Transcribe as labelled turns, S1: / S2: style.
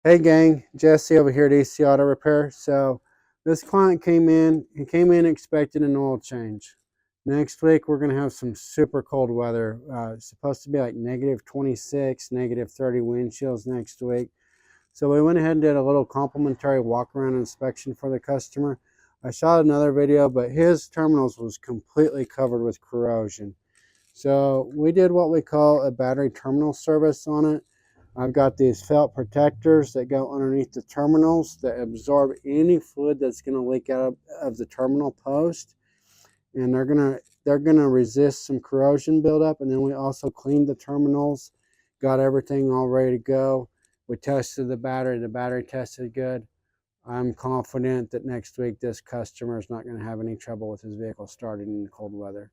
S1: Hey gang, Jesse over here at AC Auto Repair. So this client came in, he came in expecting an oil change. Next week we're gonna have some super cold weather. It's supposed to be like -26, -30 wind chills next week. So we went ahead and did a little complimentary walk around inspection for the customer. I shot another video, but his terminals was completely covered with corrosion. So we did what we call a battery terminal service on it. I've got these felt protectors that go underneath the terminals that absorb any fluid that's going to leak out of the terminal post, and they're gonna resist some corrosion buildup. And then we also cleaned the terminals, got everything all ready to go. We tested the battery tested good. I'm confident that next week this customer is not going to have any trouble with his vehicle starting in the cold weather.